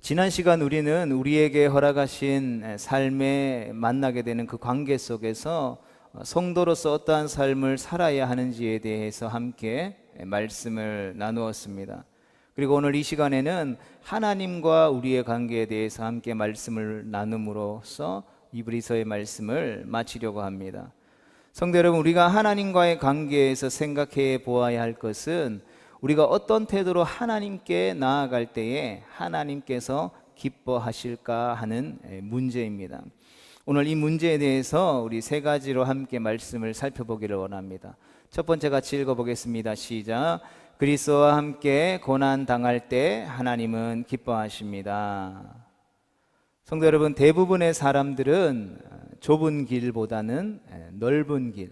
지난 시간 우리는 우리에게 허락하신 삶에 만나게 되는 그 관계 속에서 성도로서 어떠한 삶을 살아야 하는지에 대해서 함께 말씀을 나누었습니다. 그리고 오늘 이 시간에는 하나님과 우리의 관계에 대해서 함께 말씀을 나눔으로써 이브리서의 말씀을 마치려고 합니다. 성도 여러분, 우리가 하나님과의 관계에서 생각해 보아야 할 것은 우리가 어떤 태도로 하나님께 나아갈 때에 하나님께서 기뻐하실까 하는 문제입니다. 오늘 이 문제에 대해서 우리 세 가지로 함께 말씀을 살펴보기를 원합니다. 첫 번째 같이 읽어보겠습니다. 시작. 그리스도와 함께 고난 당할 때 하나님은 기뻐하십니다. 성도 여러분, 대부분의 사람들은 좁은 길보다는 넓은 길,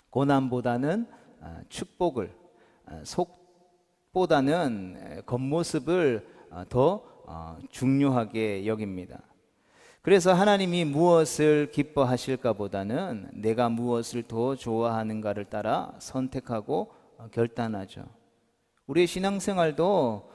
고난보다는 축복을, 속보다는 겉모습을 더 중요하게 여깁니다. 그래서 하나님이 무엇을 기뻐하실까 보다는 내가 무엇을 더 좋아하는가를 따라 선택하고 결단하죠. 우리의 신앙생활도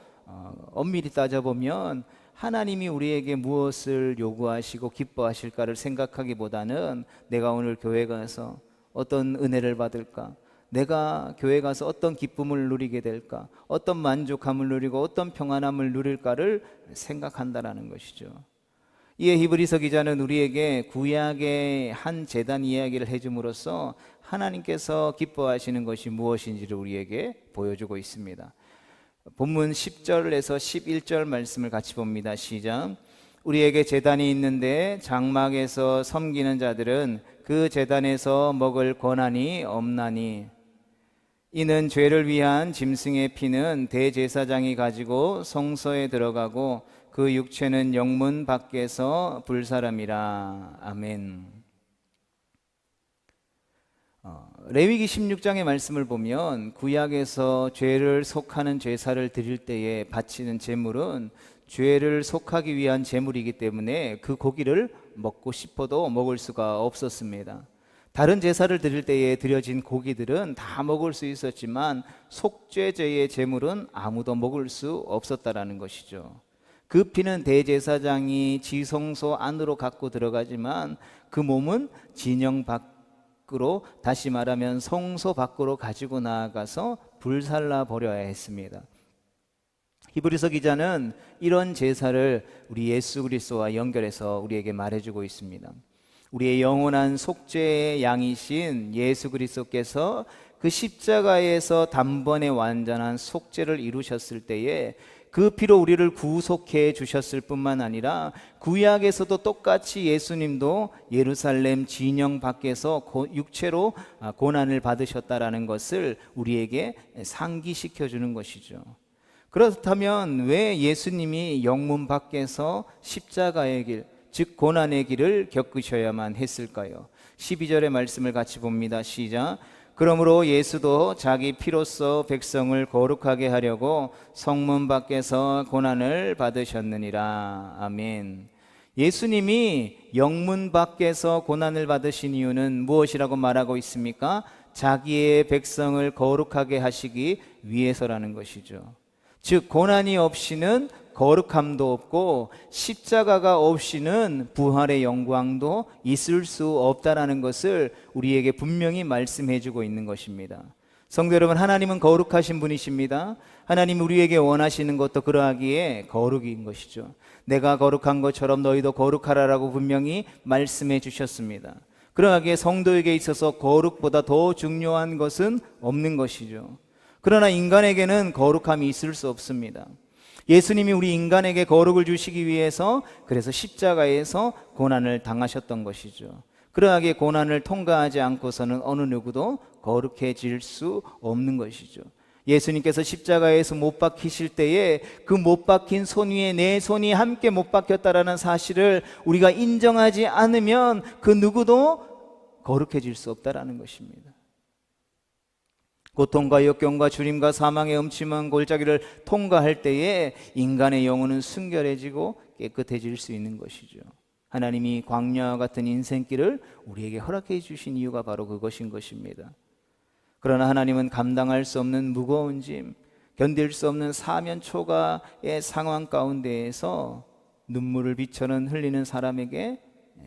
엄밀히 따져보면 하나님이 우리에게 무엇을 요구하시고 기뻐하실까를 생각하기보다는 내가 오늘 교회 가서 어떤 은혜를 받을까, 내가 교회 가서 어떤 기쁨을 누리게 될까, 어떤 만족함을 누리고 어떤 평안함을 누릴까를 생각한다라는 것이죠. 이에 히브리서 기자는 우리에게 구약의 한 제단 이야기를 해줌으로써 하나님께서 기뻐하시는 것이 무엇인지를 우리에게 보여주고 있습니다. 본문 10절에서 11절 말씀을 같이 봅니다. 시작. 우리에게 제단이 있는데 장막에서 섬기는 자들은 그 제단에서 먹을 권한이 없나니, 이는 죄를 위한 짐승의 피는 대제사장이 가지고 성소에 들어가고 그 육체는 영문 밖에서 불사람이라. 아멘. 레위기 16장의 말씀을 보면 구약에서 죄를 속하는 제사를 드릴 때에 바치는 제물은 죄를 속하기 위한 제물이기 때문에 그 고기를 먹고 싶어도 먹을 수가 없었습니다. 다른 제사를 드릴 때에 드려진 고기들은 다 먹을 수 있었지만 속죄제의 제물은 아무도 먹을 수 없었다라는 것이죠. 그 피는 대제사장이 지성소 안으로 갖고 들어가지만 그 몸은 진영 밖으로, 다시 말하면 성소 밖으로 가지고 나아가서 불살라 버려야 했습니다. 히브리서 기자는 이런 제사를 우리 예수 그리스도와 연결해서 우리에게 말해주고 있습니다. 우리의 영원한 속죄의 양이신 예수 그리스도께서 그 십자가에서 단번에 완전한 속죄를 이루셨을 때에 그 피로 우리를 구속해 주셨을 뿐만 아니라 구약에서도 똑같이 예수님도 예루살렘 진영 밖에서 육체로 고난을 받으셨다라는 것을 우리에게 상기시켜 주는 것이죠. 그렇다면 왜 예수님이 영문 밖에서 십자가의 길, 즉 고난의 길을 겪으셔야만 했을까요? 12절의 말씀을 같이 봅니다. 시작. 그러므로 예수도 자기 피로써 백성을 거룩하게 하려고 성문 밖에서 고난을 받으셨느니라. 아멘. 예수님이 영문 밖에서 고난을 받으신 이유는 무엇이라고 말하고 있습니까? 자기의 백성을 거룩하게 하시기 위해서라는 것이죠. 즉 고난이 없이는 거룩함도 없고 십자가가 없이는 부활의 영광도 있을 수 없다라는 것을 우리에게 분명히 말씀해 주고 있는 것입니다. 성도 여러분, 하나님은 거룩하신 분이십니다. 하나님 우리에게 원하시는 것도 그러하기에 거룩인 것이죠. 내가 거룩한 것처럼 너희도 거룩하라라고 분명히 말씀해 주셨습니다. 그러하기에 성도에게 있어서 거룩보다 더 중요한 것은 없는 것이죠. 그러나 인간에게는 거룩함이 있을 수 없습니다. 예수님이 우리 인간에게 거룩을 주시기 위해서 그래서 십자가에서 고난을 당하셨던 것이죠. 그러하기에 고난을 통과하지 않고서는 어느 누구도 거룩해질 수 없는 것이죠. 예수님께서 십자가에서 못 박히실 때에 그 못 박힌 손 위에 내 손이 함께 못 박혔다라는 사실을 우리가 인정하지 않으면 그 누구도 거룩해질 수 없다라는 것입니다. 고통과 역경과 주림과 사망의 음침한 골짜기를 통과할 때에 인간의 영혼은 순결해지고 깨끗해질 수 있는 것이죠. 하나님이 광야와 같은 인생길을 우리에게 허락해 주신 이유가 바로 그것인 것입니다. 그러나 하나님은 감당할 수 없는 무거운 짐, 견딜 수 없는 사면 초가의 상황 가운데에서 눈물을 비처럼 흘리는 사람에게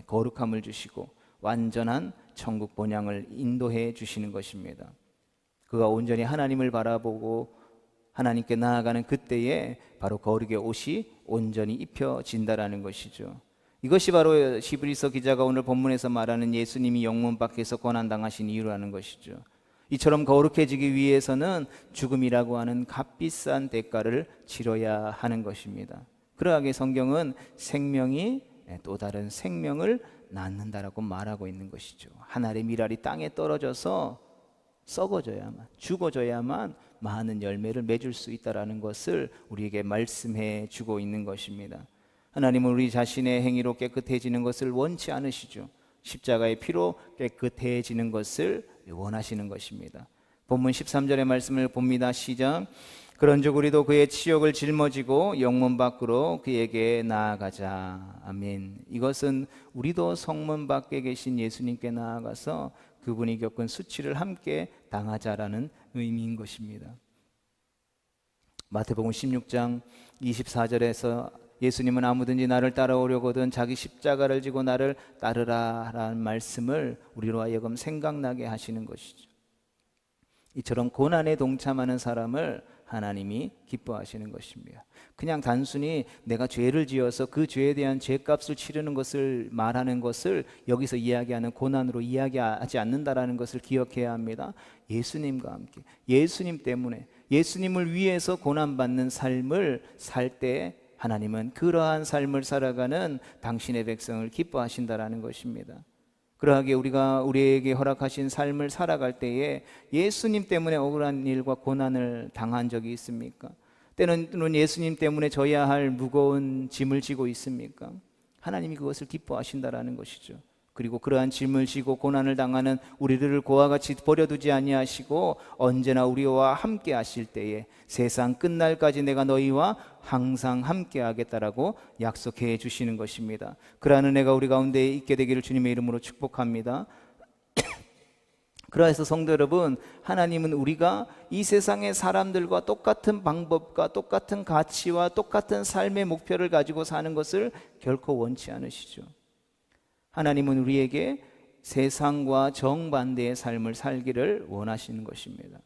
거룩함을 주시고 완전한 천국 본향을 인도해 주시는 것입니다. 그가 온전히 하나님을 바라보고 하나님께 나아가는 그때에 바로 거룩의 옷이 온전히 입혀진다라는 것이죠. 이것이 바로 히브리서 기자가 오늘 본문에서 말하는 예수님이 영문 밖에서 고난당하신 이유라는 것이죠. 이처럼 거룩해지기 위해서는 죽음이라고 하는 값비싼 대가를 치러야 하는 것입니다. 그러하게 성경은 생명이 또 다른 생명을 낳는다라고 말하고 있는 것이죠. 한 알의 밀알이 땅에 떨어져서 썩어져야만, 죽어져야만 많은 열매를 맺을 수 있다라는 것을 우리에게 말씀해 주고 있는 것입니다. 하나님은 우리 자신의 행위로 깨끗해지는 것을 원치 않으시죠. 십자가의 피로 깨끗해지는 것을 원하시는 것입니다. 본문 13절의 말씀을 봅니다. 시작. 그런즉 우리도 그의 치욕을 짊어지고 영문 밖으로 그에게 나아가자. 아멘. 이것은 우리도 성문 밖에 계신 예수님께 나아가서 그분이 겪은 수치를 함께 당하자라는 의미인 것입니다. 마태복음 16장 24절에서 예수님은 아무든지 나를 따라오려거든 자기 십자가를 지고 나를 따르라라는 말씀을 우리로 하여금 생각나게 하시는 것이죠. 이처럼 고난에 동참하는 사람을 하나님이 기뻐하시는 것입니다. 그냥 단순히 내가 죄를 지어서 그 죄에 대한 죄값을 치르는 것을 말하는 것을 여기서 이야기하는 고난으로 이야기하지 않는다라는 것을 기억해야 합니다. 예수님과 함께, 예수님 때문에, 예수님을 위해서 고난받는 삶을 살 때 하나님은 그러한 삶을 살아가는 당신의 백성을 기뻐하신다라는 것입니다. 그러하게 우리가 우리에게 허락하신 삶을 살아갈 때에 예수님 때문에 억울한 일과 고난을 당한 적이 있습니까? 때로는 예수님 때문에 져야 할 무거운 짐을 지고 있습니까? 하나님이 그것을 기뻐하신다라는 것이죠. 그리고 그러한 짐을 지고 고난을 당하는 우리들을 그와 같이 버려두지 아니하시고 언제나 우리와 함께 하실 때에 세상 끝날까지 내가 너희와 항상 함께 하겠다라고 약속해 주시는 것입니다. 그러한 은혜가 우리 가운데 있게 되기를 주님의 이름으로 축복합니다. 그래서 성도 여러분, 하나님은 우리가 이 세상의 사람들과 똑같은 방법과 똑같은 가치와 똑같은 삶의 목표를 가지고 사는 것을 결코 원치 않으시죠. 하나님은 우리에게 세상과 정반대의 삶을 살기를 원하시는 것입니다.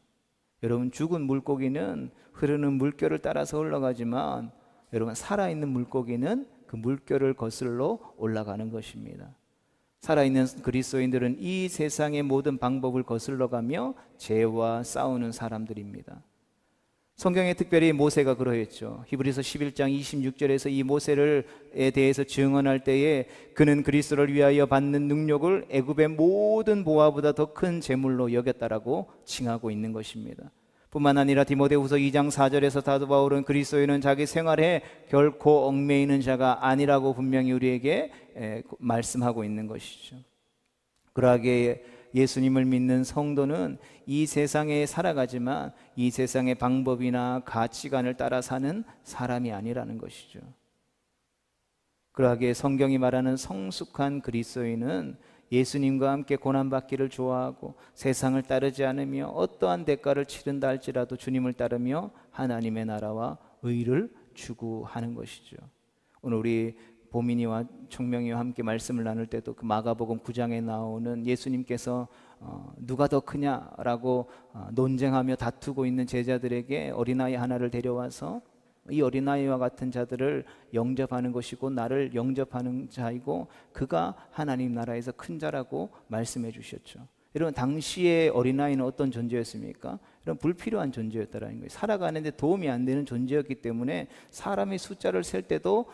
여러분, 죽은 물고기는 흐르는 물결을 따라서 흘러가지만 여러분, 살아있는 물고기는 그 물결을 거슬러 올라가는 것입니다. 살아있는 그리스도인들은 이 세상의 모든 방법을 거슬러가며 죄와 싸우는 사람들입니다. 성경에 특별히 모세가 그러했죠. 히브리서 11장 26절에서 이 모세에 대해서 증언할 때에 그는 그리스도를 위하여 받는 능력을 애굽의 모든 보화보다 더 큰 재물로 여겼다라고 칭하고 있는 것입니다. 뿐만 아니라 디모데후서 2장 4절에서 사도 바울은 그리스도인은 자기 생활에 결코 얽매이는 자가 아니라고 분명히 우리에게 말씀하고 있는 것이죠. 그러하게 예수님을 믿는 성도는 이 세상에 살아가지만 이 세상의 방법이나 가치관을 따라 사는 사람이 아니라는 것이죠. 그러하게 성경이 말하는 성숙한 그리스도인은 예수님과 함께 고난받기를 좋아하고 세상을 따르지 않으며 어떠한 대가를 치른다 할지라도 주님을 따르며 하나님의 나라와 의를 추구하는 것이죠. 오늘 우리 보민이와 총명이와 함께 말씀을 나눌 때도 그 마가복음 9장에 나오는 예수님께서 누가 더 크냐라고 논쟁하며 다투고 있는 제자들에게 어린아이 하나를 데려와서 이 어린아이와 같은 자들을 영접하는 것이고 나를 영접하는 자이고 그가 하나님 나라에서 큰 자라고 말씀해 주셨죠. 여러분, 당시의 어린아이는 어떤 존재였습니까? 이런 불필요한 존재였다라는 거예요. 살아가는데 도움이 안 되는 존재였기 때문에 사람의 숫자를 셀 때도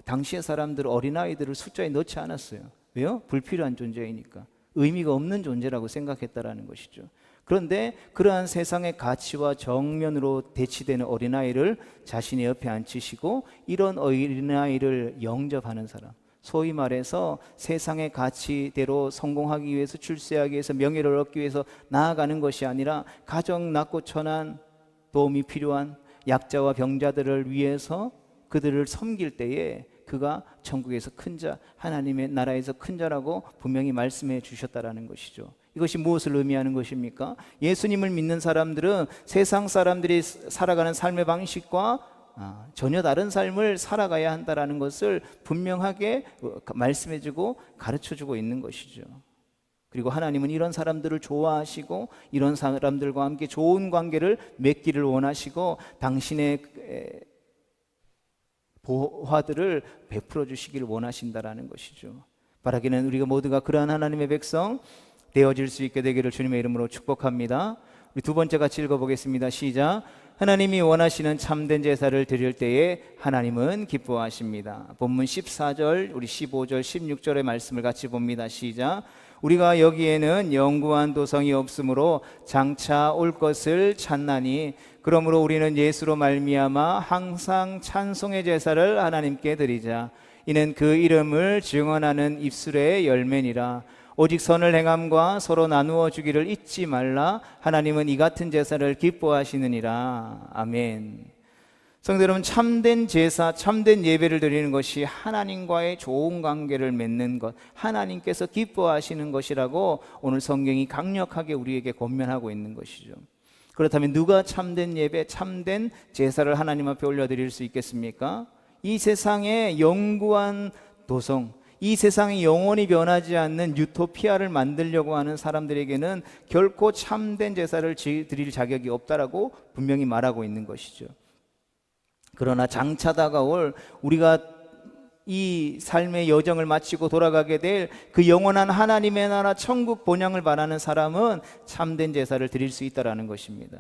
당시의 사람들은 어린아이들을 숫자에 넣지 않았어요. 왜요? 불필요한 존재이니까. 의미가 없는 존재라고 생각했다라는 것이죠. 그런데 그러한 세상의 가치와 정면으로 대치되는 어린아이를 자신의 옆에 앉히시고 이런 어린아이를 영접하는 사람, 소위 말해서 세상의 가치대로 성공하기 위해서, 출세하기 위해서, 명예를 얻기 위해서 나아가는 것이 아니라 가정 낳고 천한, 도움이 필요한 약자와 병자들을 위해서 그들을 섬길 때에 그가 천국에서 큰 자, 하나님의 나라에서 큰 자라고 분명히 말씀해 주셨다라는 것이죠. 이것이 무엇을 의미하는 것입니까? 예수님을 믿는 사람들은 세상 사람들이 살아가는 삶의 방식과 전혀 다른 삶을 살아가야 한다는 것을 분명하게 말씀해주고 가르쳐주고 있는 것이죠. 그리고 하나님은 이런 사람들을 좋아하시고 이런 사람들과 함께 좋은 관계를 맺기를 원하시고 당신의 보화들을 베풀어 주시기를 원하신다라는 것이죠. 바라기는 우리가 모두가 그러한 하나님의 백성 되어질 수 있게 되기를 주님의 이름으로 축복합니다. 우리 두 번째 같이 읽어보겠습니다. 시작. 하나님이 원하시는 참된 제사를 드릴 때에 하나님은 기뻐하십니다. 본문 14절, 우리 15절, 16절의 말씀을 같이 봅니다. 시작. 우리가 여기에는 영구한 도성이 없으므로 장차 올 것을 찾나니 그러므로 우리는 예수로 말미암아 항상 찬송의 제사를 하나님께 드리자. 이는 그 이름을 증언하는 입술의 열매니라. 오직 선을 행함과 서로 나누어 주기를 잊지 말라. 하나님은 이 같은 제사를 기뻐하시느니라. 아멘. 성도 여러분, 참된 제사, 참된 예배를 드리는 것이 하나님과의 좋은 관계를 맺는 것, 하나님께서 기뻐하시는 것이라고 오늘 성경이 강력하게 우리에게 권면하고 있는 것이죠. 그렇다면 누가 참된 예배, 참된 제사를 하나님 앞에 올려드릴 수 있겠습니까? 이 세상의 영구한 도성, 이 세상이 영원히 변하지 않는 유토피아를 만들려고 하는 사람들에게는 결코 참된 제사를 드릴 자격이 없다라고 분명히 말하고 있는 것이죠. 그러나 장차 다가올 우리가 이 삶의 여정을 마치고 돌아가게 될 그 영원한 하나님의 나라 천국 본향을 바라는 사람은 참된 제사를 드릴 수 있다는 것입니다.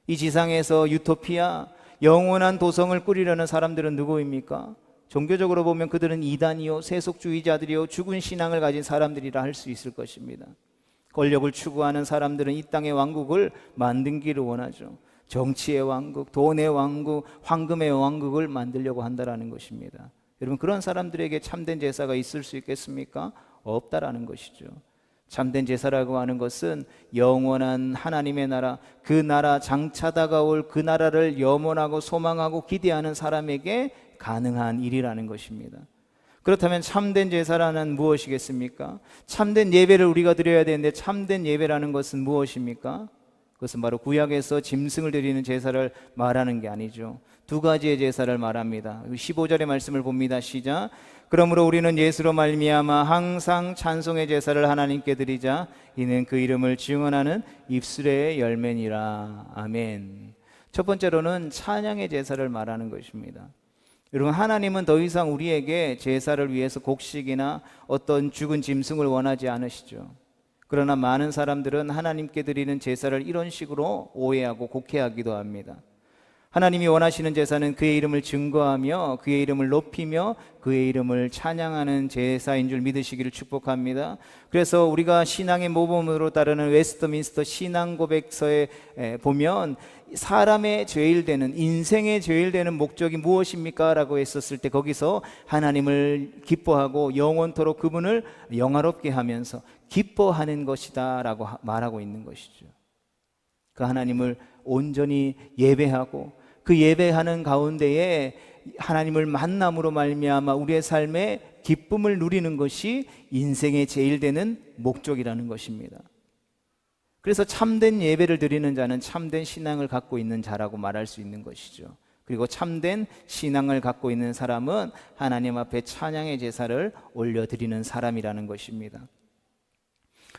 이 지상에서 유토피아, 영원한 도성을 꾸리려는 사람들은 누구입니까? 종교적으로 보면 그들은 이단이요, 세속주의자들이요, 죽은 신앙을 가진 사람들이라 할 수 있을 것입니다. 권력을 추구하는 사람들은 이 땅의 왕국을 만들기를 원하죠. 정치의 왕국, 돈의 왕국, 황금의 왕국을 만들려고 한다라는 것입니다. 여러분, 그런 사람들에게 참된 제사가 있을 수 있겠습니까? 없다라는 것이죠. 참된 제사라고 하는 것은 영원한 하나님의 나라, 그 나라 장차 다가올 그 나라를 염원하고 소망하고 기대하는 사람에게 가능한 일이라는 것입니다. 그렇다면 참된 제사라는 무엇이겠습니까? 참된 예배를 우리가 드려야 되는데 참된 예배라는 것은 무엇입니까? 그것은 바로 구약에서 짐승을 드리는 제사를 말하는 게 아니죠. 두 가지의 제사를 말합니다. 15절의 말씀을 봅니다. 시작. 그러므로 우리는 예수로 말미암아 항상 찬송의 제사를 하나님께 드리자. 이는 그 이름을 증언하는 입술의 열매니라. 아멘. 첫 번째로는 찬양의 제사를 말하는 것입니다. 여러분, 하나님은 더 이상 우리에게 제사를 위해서 곡식이나 어떤 죽은 짐승을 원하지 않으시죠. 그러나 많은 사람들은 하나님께 드리는 제사를 이런 식으로 오해하고 곡해하기도 합니다. 하나님이 원하시는 제사는 그의 이름을 증거하며 그의 이름을 높이며 그의 이름을 찬양하는 제사인 줄 믿으시기를 축복합니다. 그래서 우리가 신앙의 모범으로 따르는 웨스트민스터 신앙 고백서에 보면 사람의 제일 되는, 인생의 제일 되는 목적이 무엇입니까? 라고 했었을 때 거기서 하나님을 기뻐하고 영원토록 그분을 영화롭게 하면서 기뻐하는 것이다 라고 말하고 있는 것이죠. 그 하나님을 온전히 예배하고 그 예배하는 가운데에 하나님을 만남으로 말미암아 우리의 삶에 기쁨을 누리는 것이 인생의 제일 되는 목적이라는 것입니다. 그래서 참된 예배를 드리는 자는 참된 신앙을 갖고 있는 자라고 말할 수 있는 것이죠. 그리고 참된 신앙을 갖고 있는 사람은 하나님 앞에 찬양의 제사를 올려드리는 사람이라는 것입니다.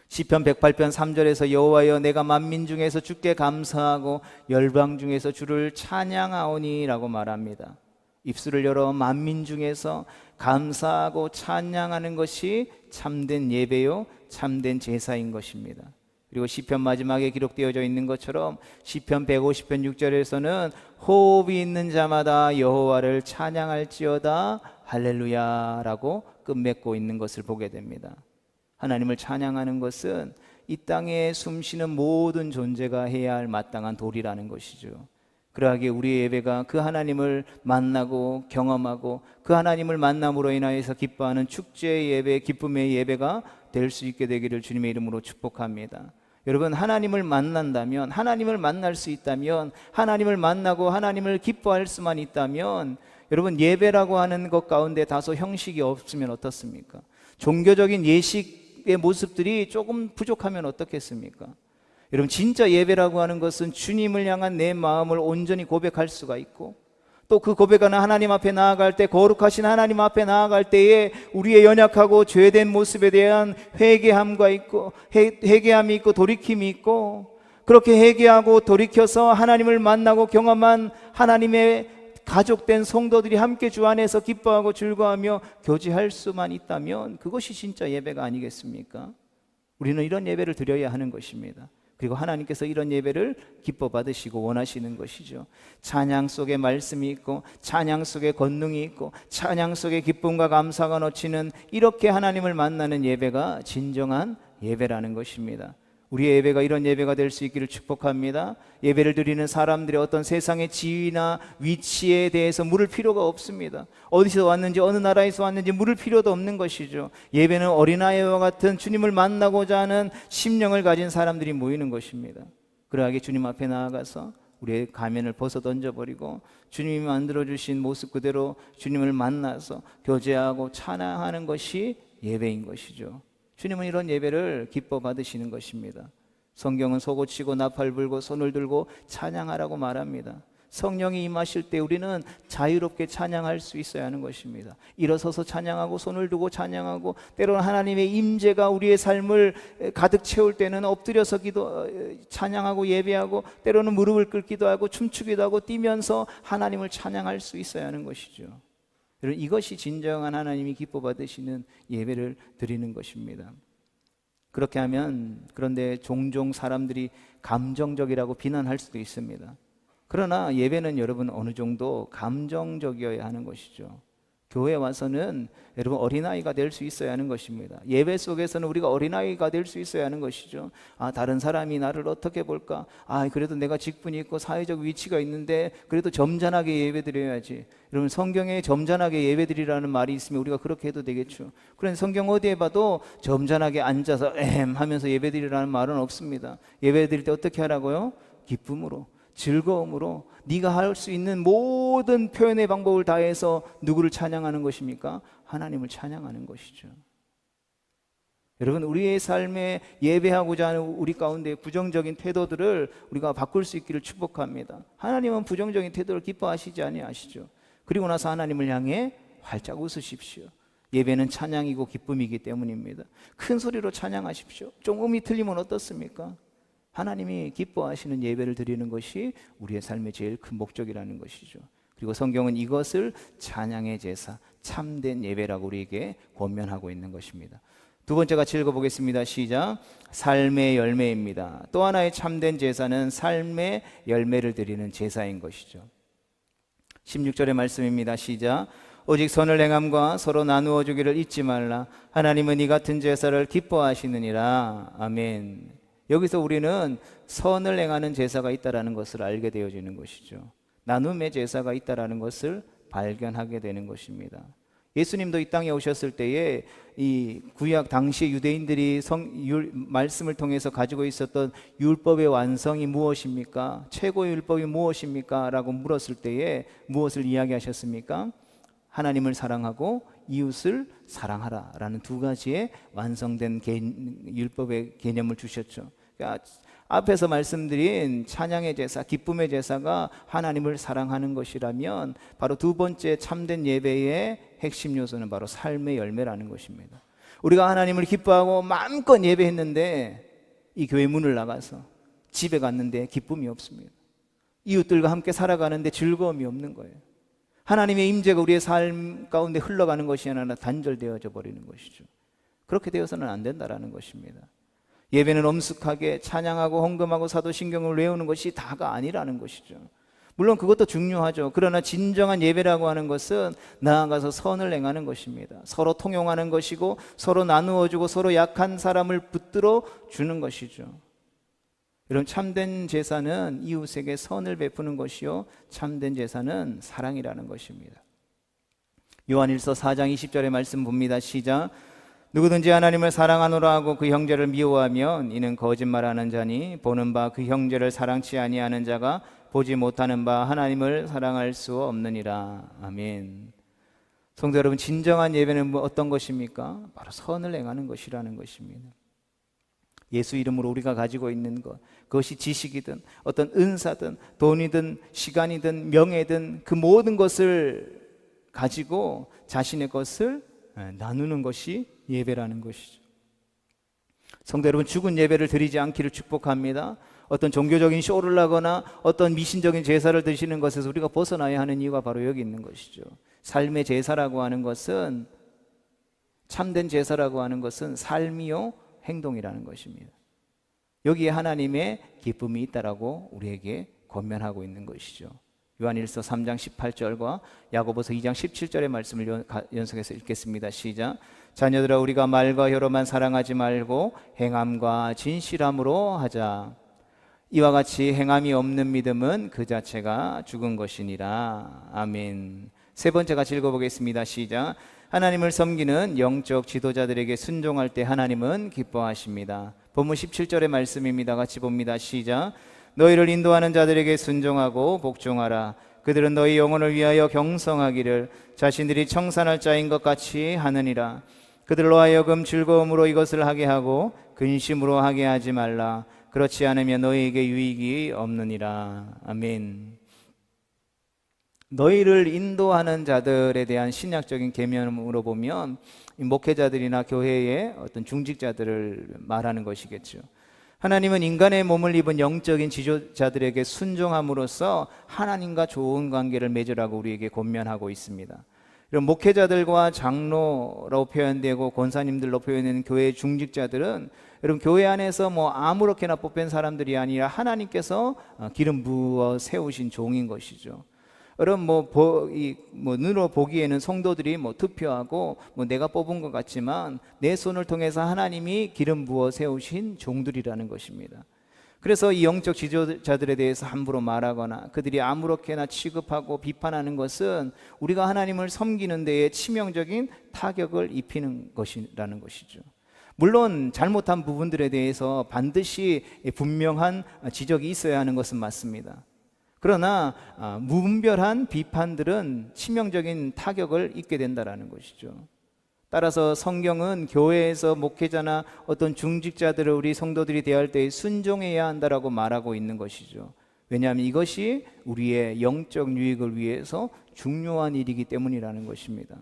시편 108편 3절에서 여호와여 내가 만민 중에서 주께 감사하고 열방 중에서 주를 찬양하오니 라고 말합니다. 입술을 열어 만민 중에서 감사하고 찬양하는 것이 참된 예배요 참된 제사인 것입니다. 그리고 시편 마지막에 기록되어져 있는 것처럼 시편 150편 6절에서는 호흡이 있는 자마다 여호와를 찬양할지어다 할렐루야 라고 끝맺고 있는 것을 보게 됩니다. 하나님을 찬양하는 것은 이 땅에 숨쉬는 모든 존재가 해야 할 마땅한 도리라는 것이죠. 그러하기에 우리의 예배가 그 하나님을 만나고 경험하고 그 하나님을 만남으로 인하여서 기뻐하는 축제의 예배, 기쁨의 예배가 될 수 있게 되기를 주님의 이름으로 축복합니다. 여러분, 하나님을 만난다면, 하나님을 만날 수 있다면, 하나님을 만나고 하나님을 기뻐할 수만 있다면, 여러분, 예배라고 하는 것 가운데 다소 형식이 없으면 어떻습니까? 종교적인 예식 우리의 모습들이 조금 부족하면 어떻겠습니까? 여러분, 진짜 예배라고 하는 것은 주님을 향한 내 마음을 온전히 고백할 수가 있고, 또 그 고백하는 하나님 앞에 나아갈 때, 거룩하신 하나님 앞에 나아갈 때에 우리의 연약하고 죄된 모습에 대한 회개함과 있고, 회개함이 있고 돌이킴이 있고, 그렇게 회개하고 돌이켜서 하나님을 만나고 경험한 하나님의 가족된 성도들이 함께 주 안에서 기뻐하고 즐거워하며 교제할 수만 있다면 그것이 진짜 예배가 아니겠습니까? 우리는 이런 예배를 드려야 하는 것입니다. 그리고 하나님께서 이런 예배를 기뻐 받으시고 원하시는 것이죠. 찬양 속에 말씀이 있고, 찬양 속에 권능이 있고, 찬양 속에 기쁨과 감사가 넘치는 이렇게 하나님을 만나는 예배가 진정한 예배라는 것입니다. 우리의 예배가 이런 예배가 될 수 있기를 축복합니다. 예배를 드리는 사람들의 어떤 세상의 지위나 위치에 대해서 물을 필요가 없습니다. 어디서 왔는지, 어느 나라에서 왔는지 물을 필요도 없는 것이죠. 예배는 어린아이와 같은 주님을 만나고자 하는 심령을 가진 사람들이 모이는 것입니다. 그러하게 주님 앞에 나아가서 우리의 가면을 벗어 던져버리고 주님이 만들어주신 모습 그대로 주님을 만나서 교제하고 찬양하는 것이 예배인 것이죠. 주님은 이런 예배를 기뻐 받으시는 것입니다. 성경은 소고치고 나팔 불고 손을 들고 찬양하라고 말합니다. 성령이 임하실 때 우리는 자유롭게 찬양할 수 있어야 하는 것입니다. 일어서서 찬양하고 손을 두고 찬양하고, 때로는 하나님의 임재가 우리의 삶을 가득 채울 때는 엎드려서 찬양하고 예배하고, 때로는 무릎을 꿇기도 하고 춤추기도 하고 뛰면서 하나님을 찬양할 수 있어야 하는 것이죠. 여러분, 이것이 진정한 하나님이 기뻐 받으시는 예배를 드리는 것입니다. 그렇게 하면, 그런데 종종 사람들이 감정적이라고 비난할 수도 있습니다. 그러나 예배는 여러분 어느 정도 감정적이어야 하는 것이죠. 교회에 와서는 여러분 어린아이가 될 수 있어야 하는 것입니다. 예배 속에서는 우리가 어린아이가 될 수 있어야 하는 것이죠. 다른 사람이 나를 어떻게 볼까? 그래도 내가 직분이 있고 사회적 위치가 있는데 그래도 점잖하게 예배드려야지. 여러분, 성경에 점잖하게 예배드리라는 말이 있으면 우리가 그렇게 해도 되겠죠. 그런데 성경 어디에 봐도 점잖하게 앉아서 하면서 예배드리라는 말은 없습니다. 예배드릴 때 어떻게 하라고요? 기쁨으로, 즐거움으로, 네가 할 수 있는 모든 표현의 방법을 다해서 누구를 찬양하는 것입니까? 하나님을 찬양하는 것이죠. 여러분, 우리의 삶에 예배하고자 하는 우리 가운데 부정적인 태도들을 우리가 바꿀 수 있기를 축복합니다. 하나님은 부정적인 태도를 기뻐하시지 아니하시죠. 그리고 나서 하나님을 향해 활짝 웃으십시오. 예배는 찬양이고 기쁨이기 때문입니다. 큰 소리로 찬양하십시오. 좀 음이 틀리면 어떻습니까? 하나님이 기뻐하시는 예배를 드리는 것이 우리의 삶의 제일 큰 목적이라는 것이죠. 그리고 성경은 이것을 찬양의 제사, 참된 예배라고 우리에게 권면하고 있는 것입니다. 두 번째 같이 읽어보겠습니다. 시작. 삶의 열매입니다. 또 하나의 참된 제사는 삶의 열매를 드리는 제사인 것이죠. 16절의 말씀입니다. 시작. 오직 선을 행함과 서로 나누어 주기를 잊지 말라. 하나님은 이 같은 제사를 기뻐하시느니라. 아멘. 여기서 우리는 선을 행하는 제사가 있다라는 것을 알게 되어지는 것이죠. 나눔의 제사가 있다라는 것을 발견하게 되는 것입니다. 예수님도 이 땅에 오셨을 때에 이 구약 당시 유대인들이 말씀을 통해서 가지고 있었던 율법의 완성이 무엇입니까? 최고의 율법이 무엇입니까? 라고 물었을 때에 무엇을 이야기하셨습니까? 하나님을 사랑하고 이웃을 사랑하라 라는 두 가지의 완성된 율법의 개념을 주셨죠. 그러니까 앞에서 말씀드린 찬양의 제사, 기쁨의 제사가 하나님을 사랑하는 것이라면, 바로 두 번째 참된 예배의 핵심 요소는 바로 삶의 열매라는 것입니다. 우리가 하나님을 기뻐하고 마음껏 예배했는데 이 교회 문을 나가서 집에 갔는데 기쁨이 없습니다. 이웃들과 함께 살아가는데 즐거움이 없는 거예요. 하나님의 임재가 우리의 삶 가운데 흘러가는 것이 아니라 단절되어져 버리는 것이죠. 그렇게 되어서는 안 된다라는 것입니다. 예배는 엄숙하게 찬양하고 헌금하고 사도신경을 외우는 것이 다가 아니라는 것이죠. 물론 그것도 중요하죠. 그러나 진정한 예배라고 하는 것은 나아가서 선을 행하는 것입니다. 서로 통용하는 것이고, 서로 나누어주고, 서로 약한 사람을 붙들어 주는 것이죠. 여러분, 참된 제사는 이웃에게 선을 베푸는 것이요, 참된 제사는 사랑이라는 것입니다. 요한일서 4장 20절의 말씀 봅니다. 시작. 누구든지 하나님을 사랑하노라 하고 그 형제를 미워하면 이는 거짓말하는 자니, 보는 바 그 형제를 사랑치 아니하는 자가 보지 못하는 바 하나님을 사랑할 수 없느니라. 아멘. 성도 여러분, 진정한 예배는 어떤 것입니까? 바로 선을 행하는 것이라는 것입니다. 예수 이름으로 우리가 가지고 있는 것, 그것이 지식이든 어떤 은사든 돈이든 시간이든 명예든 그 모든 것을 가지고 자신의 것을 나누는 것이 예배라는 것이죠. 성도 여러분, 죽은 예배를 드리지 않기를 축복합니다. 어떤 종교적인 쇼를 하거나 어떤 미신적인 제사를 드시는 것에서 우리가 벗어나야 하는 이유가 바로 여기 있는 것이죠. 삶의 제사라고 하는 것은, 참된 제사라고 하는 것은 삶이요 행동이라는 것입니다. 여기에 하나님의 기쁨이 있다라고 우리에게 권면하고 있는 것이죠. 요한일서 3장 18절과 야고보서 2장 17절의 말씀을 연속해서 읽겠습니다. 시작. 자녀들아, 우리가 말과 혀로만 사랑하지 말고 행함과 진실함으로 하자. 이와 같이 행함이 없는 믿음은 그 자체가 죽은 것이니라. 아멘. 세 번째 같이 읽어보겠습니다. 시작. 하나님을 섬기는 영적 지도자들에게 순종할 때 하나님은 기뻐하십니다. 본문 17절의 말씀입니다. 같이 봅니다. 시작. 너희를 인도하는 자들에게 순종하고 복종하라. 그들은 너희 영혼을 위하여 경성하기를 자신들이 청산할 자인 것 같이 하느니라. 그들로 하여금 즐거움으로 이것을 하게 하고 근심으로 하게 하지 말라. 그렇지 않으면 너희에게 유익이 없느니라. 아멘. 너희를 인도하는 자들에 대한 신약적인 계명으로 보면 목회자들이나 교회의 어떤 중직자들을 말하는 것이겠죠. 하나님은 인간의 몸을 입은 영적인 지도자들에게 순종함으로써 하나님과 좋은 관계를 맺으라고 우리에게 권면하고 있습니다. 이런 목회자들과 장로로 표현되고 권사님들로 표현되는 교회의 중직자들은 여러분 교회 안에서 아무렇게나 뽑힌 사람들이 아니라 하나님께서 기름 부어 세우신 종인 것이죠. 여러분 눈으로 보기에는 성도들이 투표하고 내가 뽑은 것 같지만 내 손을 통해서 하나님이 기름 부어 세우신 종들이라는 것입니다. 그래서 이 영적 지도자들에 대해서 함부로 말하거나 그들이 아무렇게나 취급하고 비판하는 것은 우리가 하나님을 섬기는 데에 치명적인 타격을 입히는 것이라는 것이죠. 물론 잘못한 부분들에 대해서 반드시 분명한 지적이 있어야 하는 것은 맞습니다. 그러나 무분별한 비판들은 치명적인 타격을 입게 된다는 것이죠. 따라서 성경은 교회에서 목회자나 어떤 중직자들을 우리 성도들이 대할 때 순종해야 한다라고 말하고 있는 것이죠. 왜냐하면 이것이 우리의 영적 유익을 위해서 중요한 일이기 때문이라는 것입니다.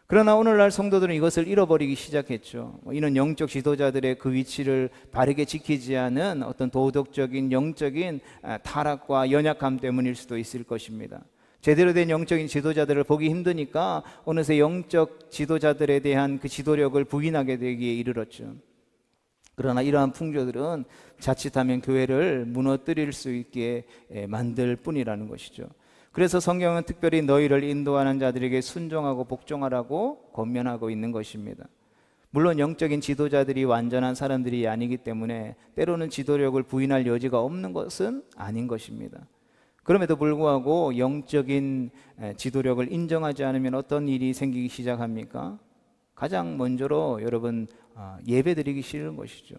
그러나 오늘날 성도들은 이것을 잃어버리기 시작했죠. 이는 영적 지도자들의 그 위치를 바르게 지키지 않은 어떤 도덕적인 영적인 타락과 연약함 때문일 수도 있을 것입니다. 제대로 된 영적인 지도자들을 보기 힘드니까 어느새 영적 지도자들에 대한 그 지도력을 부인하게 되기에 이르렀죠. 그러나 이러한 풍조들은 자칫하면 교회를 무너뜨릴 수 있게 만들 뿐이라는 것이죠. 그래서 성경은 특별히 너희를 인도하는 자들에게 순종하고 복종하라고 권면하고 있는 것입니다. 물론 영적인 지도자들이 완전한 사람들이 아니기 때문에 때로는 지도력을 부인할 여지가 없는 것은 아닌 것입니다. 그럼에도 불구하고 영적인 지도력을 인정하지 않으면 어떤 일이 생기기 시작합니까? 가장 먼저로 여러분 예배 드리기 싫은 것이죠.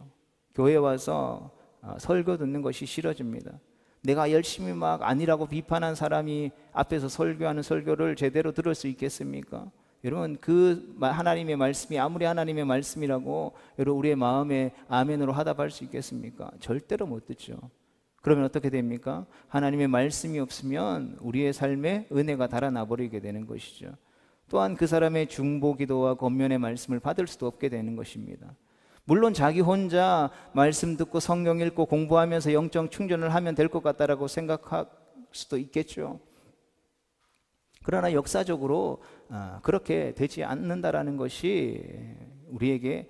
교회 와서 설교 듣는 것이 싫어집니다. 내가 열심히 아니라고 비판한 사람이 앞에서 설교하는 설교를 제대로 들을 수 있겠습니까? 여러분 그 하나님의 말씀이 아무리 하나님의 말씀이라고 여러분 우리의 마음에 아멘으로 화답할 수 있겠습니까? 절대로 못 듣죠. 그러면 어떻게 됩니까? 하나님의 말씀이 없으면 우리의 삶에 은혜가 달아나 버리게 되는 것이죠. 또한 그 사람의 중보기도와 권면의 말씀을 받을 수도 없게 되는 것입니다. 물론 자기 혼자 말씀 듣고 성경 읽고 공부하면서 영적 충전을 하면 될 것 같다라고 생각할 수도 있겠죠. 그러나 역사적으로 그렇게 되지 않는다라는 것이 우리에게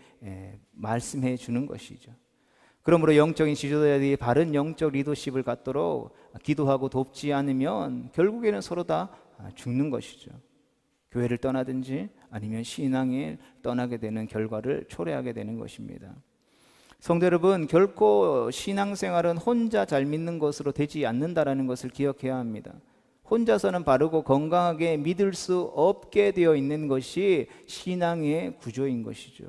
말씀해 주는 것이죠. 그러므로 영적인 지도자들이 바른 영적 리더십을 갖도록 기도하고 돕지 않으면 결국에는 서로 다 죽는 것이죠. 교회를 떠나든지 아니면 신앙을 떠나게 되는 결과를 초래하게 되는 것입니다. 성도 여러분, 결코 신앙생활은 혼자 잘 믿는 것으로 되지 않는다라는 것을 기억해야 합니다. 혼자서는 바르고 건강하게 믿을 수 없게 되어 있는 것이 신앙의 구조인 것이죠.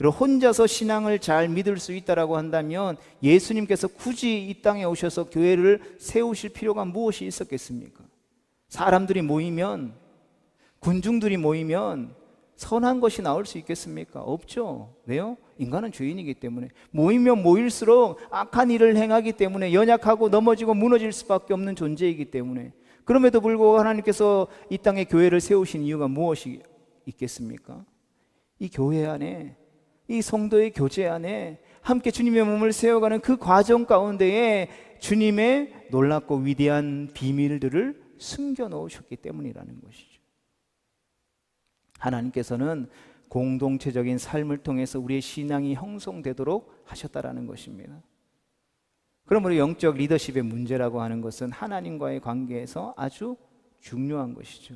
여러분, 혼자서 신앙을 잘 믿을 수 있다라고 한다면 예수님께서 굳이 이 땅에 오셔서 교회를 세우실 필요가 무엇이 있었겠습니까? 사람들이 모이면 군중들이 모이면 선한 것이 나올 수 있겠습니까? 없죠. 왜요? 인간은 죄인이기 때문에. 모이면 모일수록 악한 일을 행하기 때문에 연약하고 넘어지고 무너질 수밖에 없는 존재이기 때문에. 그럼에도 불구하고 하나님께서 이 땅에 교회를 세우신 이유가 무엇이 있겠습니까? 이 교회 안에, 이 성도의 교제 안에 함께 주님의 몸을 세워가는 그 과정 가운데에 주님의 놀랍고 위대한 비밀들을 숨겨 놓으셨기 때문이라는 것이죠. 하나님께서는 공동체적인 삶을 통해서 우리의 신앙이 형성되도록 하셨다라는 것입니다. 그러므로 영적 리더십의 문제라고 하는 것은 하나님과의 관계에서 아주 중요한 것이죠.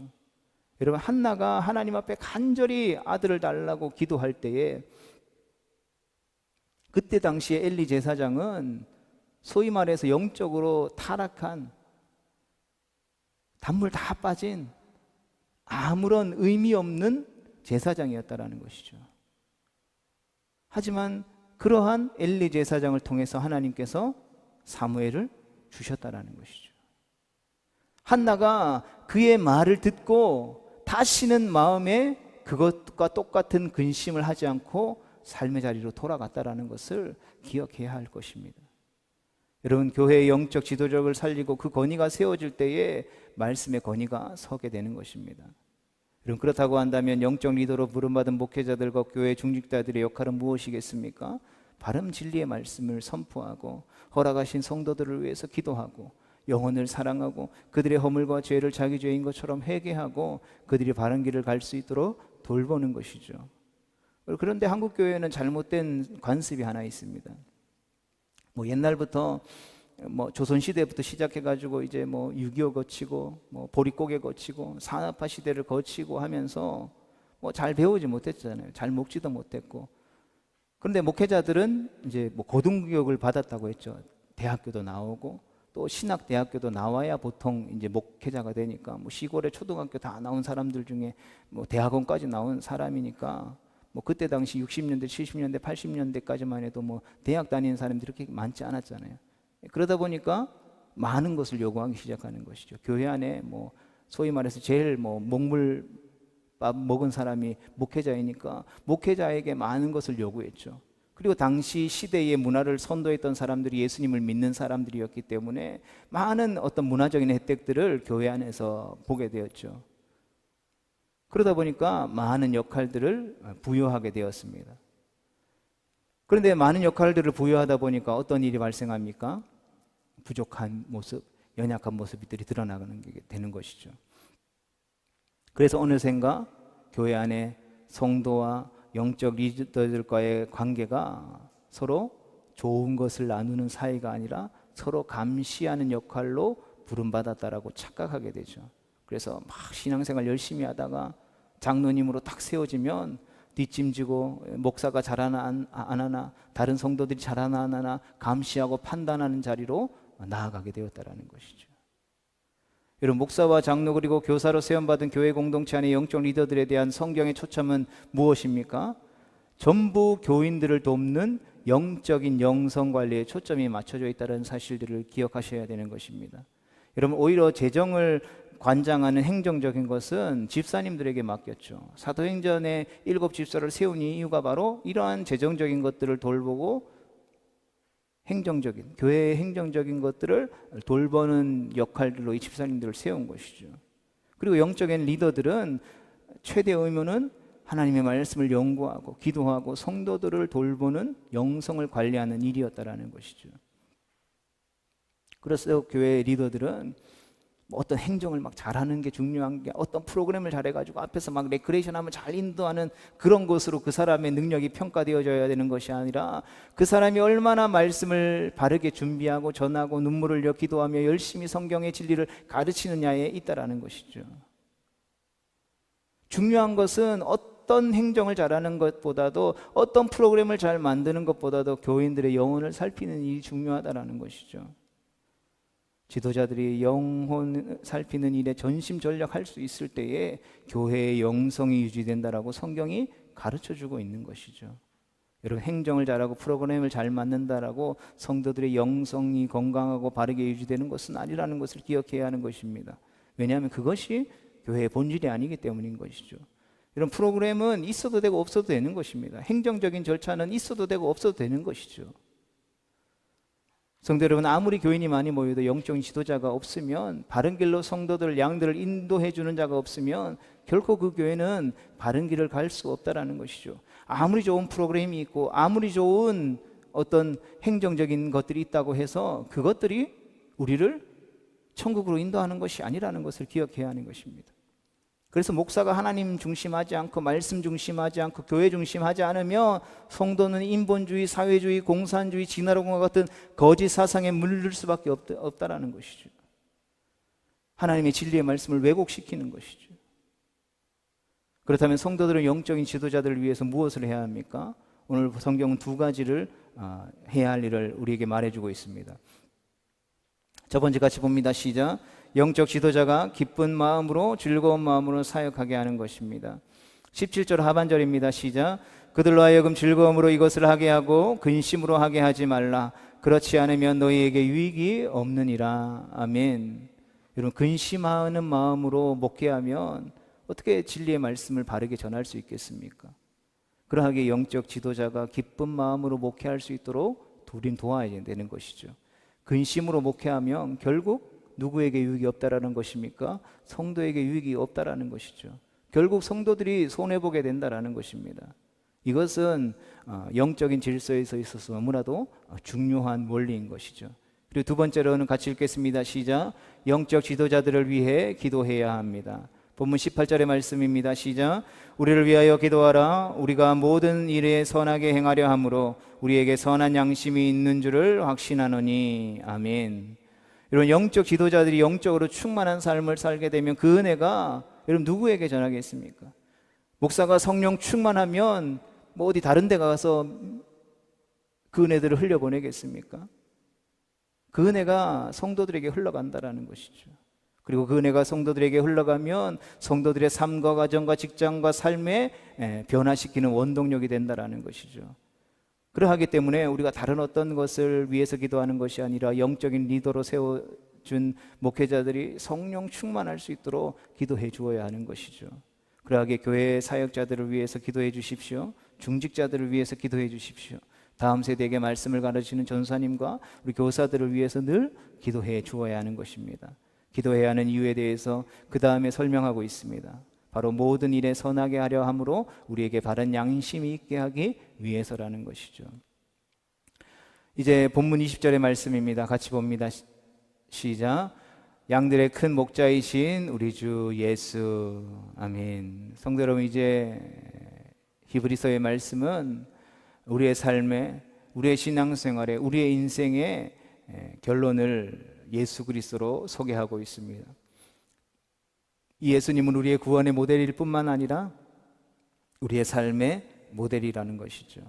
여러분, 한나가 하나님 앞에 간절히 아들을 달라고 기도할 때에 그때 당시에 엘리 제사장은 소위 말해서 영적으로 타락한, 단물 다 빠진 아무런 의미 없는 제사장이었다라는 것이죠. 하지만 그러한 엘리 제사장을 통해서 하나님께서 사무엘을 주셨다라는 것이죠. 한나가 그의 말을 듣고 다시는 마음에 그것과 똑같은 근심을 하지 않고 삶의 자리로 돌아갔다라는 것을 기억해야 할 것입니다. 여러분, 교회의 영적 지도력을 살리고 그 권위가 세워질 때에 말씀의 권위가 서게 되는 것입니다. 여러분, 그렇다고 한다면 영적 리더로 부름받은 목회자들과 교회 중직자들의 역할은 무엇이겠습니까? 바른 진리의 말씀을 선포하고 허락하신 성도들을 위해서 기도하고 영혼을 사랑하고 그들의 허물과 죄를 자기 죄인 것처럼 회개하고 그들이 바른 길을 갈 수 있도록 돌보는 것이죠. 그런데 한국 교회는 잘못된 관습이 하나 있습니다. 옛날부터 조선 시대부터 시작해가지고 이제 6.25 거치고 보릿고개 거치고 산업화 시대를 거치고 하면서 잘 배우지 못했잖아요. 잘 먹지도 못했고. 그런데 목회자들은 이제 고등교육을 받았다고 했죠. 대학교도 나오고 또 신학대학교도 나와야 보통 이제 목회자가 되니까 시골에 초등학교 다 나온 사람들 중에 대학원까지 나온 사람이니까 그때 당시 60년대, 70년대, 80년대까지만 해도 대학 다니는 사람들이 그렇게 많지 않았잖아요. 그러다 보니까 많은 것을 요구하기 시작하는 것이죠. 교회 안에 소위 말해서 제일 먹물밥 먹은 사람이 목회자이니까 목회자에게 많은 것을 요구했죠. 그리고 당시 시대의 문화를 선도했던 사람들이 예수님을 믿는 사람들이었기 때문에 많은 어떤 문화적인 혜택들을 교회 안에서 보게 되었죠. 그러다 보니까 많은 역할들을 부여하게 되었습니다. 그런데 많은 역할들을 부여하다 보니까 어떤 일이 발생합니까? 부족한 모습, 연약한 모습들이 드러나는 게 되는 것이죠. 그래서 어느샌가 교회 안에 성도와 영적 리더들과의 관계가 서로 좋은 것을 나누는 사이가 아니라 서로 감시하는 역할로 부름받았다라고 착각하게 되죠. 그래서 막 신앙생활 열심히 하다가 장로님으로 딱 세워지면 뒷짐지고 목사가 잘하나 안 하나, 다른 성도들이 잘하나 안 하나 감시하고 판단하는 자리로 나아가게 되었다라는 것이죠. 여러분, 목사와 장로 그리고 교사로 세움받은 교회 공동체 안의 영적 리더들에 대한 성경의 초점은 무엇입니까? 전부 교인들을 돕는 영적인 영성 관리에 초점이 맞춰져 있다는 사실들을 기억하셔야 되는 것입니다. 여러분, 오히려 재정을 관장하는 행정적인 것은 집사님들에게 맡겼죠. 사도행전에 7 집사를 세운 이유가 바로 이러한 재정적인 것들을 돌보고 행정적인, 교회의 행정적인 것들을 돌보는 역할들로 이 집사님들을 세운 것이죠. 그리고 영적인 리더들은 최대 의무는 하나님의 말씀을 연구하고 기도하고 성도들을 돌보는 영성을 관리하는 일이었다라는 것이죠. 그래서 교회의 리더들은 어떤 행정을 막 잘하는 게 중요한 게, 어떤 프로그램을 잘해가지고 앞에서 막 레크레이션 하면 잘 인도하는 그런 것으로 그 사람의 능력이 평가되어져야 되는 것이 아니라 그 사람이 얼마나 말씀을 바르게 준비하고 전하고 눈물을 흘려 기도하며 열심히 성경의 진리를 가르치느냐에 있다라는 것이죠. 중요한 것은 어떤 행정을 잘하는 것보다도 어떤 프로그램을 잘 만드는 것보다도 교인들의 영혼을 살피는 일이 중요하다라는 것이죠. 지도자들이 영혼 살피는 일에 전심전력할 수 있을 때에 교회의 영성이 유지된다라고 성경이 가르쳐주고 있는 것이죠. 여러분, 행정을 잘하고 프로그램을 잘 만든다라고 성도들의 영성이 건강하고 바르게 유지되는 것은 아니라는 것을 기억해야 하는 것입니다. 왜냐하면 그것이 교회의 본질이 아니기 때문인 것이죠. 이런 프로그램은 있어도 되고 없어도 되는 것입니다. 행정적인 절차는 있어도 되고 없어도 되는 것이죠. 성도 여러분, 아무리 교인이 많이 모여도 영적인 지도자가 없으면, 바른 길로 성도들 양들을 인도해 주는 자가 없으면 결코 그 교회는 바른 길을 갈 수가 없다라는 것이죠. 아무리 좋은 프로그램이 있고 아무리 좋은 어떤 행정적인 것들이 있다고 해서 그것들이 우리를 천국으로 인도하는 것이 아니라는 것을 기억해야 하는 것입니다. 그래서 목사가 하나님 중심하지 않고 말씀 중심하지 않고 교회 중심하지 않으면 성도는 인본주의, 사회주의, 공산주의, 진화론과 같은 거짓 사상에 물들 수밖에 없다라는 것이죠. 하나님의 진리의 말씀을 왜곡시키는 것이죠. 그렇다면 성도들은 영적인 지도자들을 위해서 무엇을 해야 합니까? 오늘 성경은 두 가지를 해야 할 일을 우리에게 말해주고 있습니다. 첫 번째 같이 봅니다. 시작. 영적 지도자가 기쁜 마음으로 즐거운 마음으로 사역하게 하는 것입니다. 17절 하반절입니다. 시작. 그들로 하여금 즐거움으로 이것을 하게 하고 근심으로 하게 하지 말라. 그렇지 않으면 너희에게 유익이 없느니라. 아멘. 여러분, 근심하는 마음으로 목회하면 어떻게 진리의 말씀을 바르게 전할 수 있겠습니까? 그러하게 영적 지도자가 기쁜 마음으로 목회할 수 있도록 우린 도와야 되는 것이죠. 근심으로 목회하면 결국 누구에게 유익이 없다라는 것입니까? 성도에게 유익이 없다라는 것이죠. 결국 성도들이 손해보게 된다라는 것입니다. 이것은 영적인 질서에서 있어서 너무나도 중요한 원리인 것이죠. 그리고 두 번째로는 같이 읽겠습니다. 시작. 영적 지도자들을 위해 기도해야 합니다. 본문 18절의 말씀입니다. 시작. 우리를 위하여 기도하라. 우리가 모든 일에 선하게 행하려 함으로 우리에게 선한 양심이 있는 줄을 확신하노니. 아멘. 여러분, 영적 지도자들이 영적으로 충만한 삶을 살게 되면 그 은혜가 여러분 누구에게 전하겠습니까? 목사가 성령 충만하면 뭐 어디 다른 데 가서 그 은혜들을 흘려보내겠습니까? 그 은혜가 성도들에게 흘러간다라는 것이죠. 그리고 그 은혜가 성도들에게 흘러가면 성도들의 삶과 가정과 직장과 삶에 변화시키는 원동력이 된다라는 것이죠. 그러하기 때문에 우리가 다른 어떤 것을 위해서 기도하는 것이 아니라 영적인 리더로 세워준 목회자들이 성령 충만할 수 있도록 기도해 주어야 하는 것이죠. 그러하게 교회 사역자들을 위해서 기도해 주십시오. 중직자들을 위해서 기도해 주십시오. 다음 세대에게 말씀을 가르치는 전사님과 우리 교사들을 위해서 늘 기도해 주어야 하는 것입니다. 기도해야 하는 이유에 대해서 그 다음에 설명하고 있습니다. 바로 모든 일에 선하게 하려 함으로 우리에게 바른 양심이 있게 하기 위해서라는 것이죠. 이제 본문 20절의 말씀입니다. 같이 봅니다. 시작. 양들의 큰 목자이신 우리 주 예수. 아멘. 성도 여러분, 이제 히브리서의 말씀은 우리의 삶에, 우리의 신앙생활에, 우리의 인생의 결론을 예수 그리스도로 소개하고 있습니다. 이 예수님은 우리의 구원의 모델일 뿐만 아니라 우리의 삶의 모델이라는 것이죠.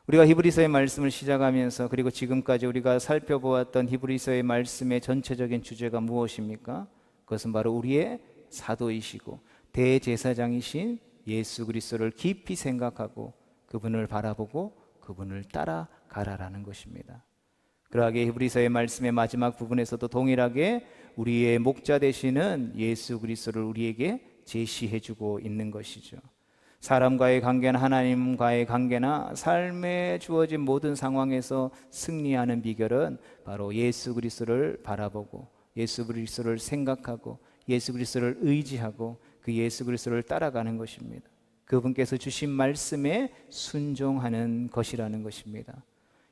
우리가 히브리서의 말씀을 시작하면서 그리고 지금까지 우리가 살펴보았던 히브리서의 말씀의 전체적인 주제가 무엇입니까? 그것은 바로 우리의 사도이시고 대제사장이신 예수 그리스도를 깊이 생각하고 그분을 바라보고 그분을 따라가라라는 것입니다. 그러하게 히브리서의 말씀의 마지막 부분에서도 동일하게 우리의 목자 되시는 예수 그리스도를 우리에게 제시해주고 있는 것이죠. 사람과의 관계나 하나님과의 관계나 삶에 주어진 모든 상황에서 승리하는 비결은 바로 예수 그리스도를 바라보고 예수 그리스도를 생각하고 예수 그리스도를 의지하고 그 예수 그리스도를 따라가는 것입니다. 그분께서 주신 말씀에 순종하는 것이라는 것입니다.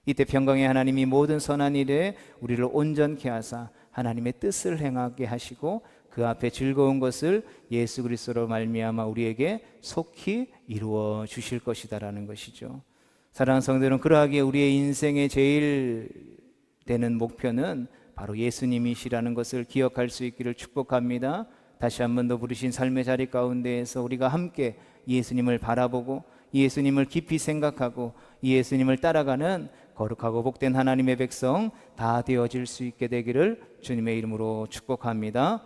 이때 평강의 하나님이 모든 선한 일에 우리를 온전케 하사 하나님의 뜻을 행하게 하시고 그 앞에 즐거운 것을 예수 그리스도로 말미암아 우리에게 속히 이루어 주실 것이다라는 것이죠. 사랑하는 성도들은 그러하기에 우리의 인생의 제일 되는 목표는 바로 예수님이시라는 것을 기억할 수 있기를 축복합니다. 다시 한 번 더 부르신 삶의 자리 가운데에서 우리가 함께 예수님을 바라보고 예수님을 깊이 생각하고 예수님을 따라가는 거룩하고 복된 하나님의 백성 다 되어질 수 있게 되기를 주님의 이름으로 축복합니다.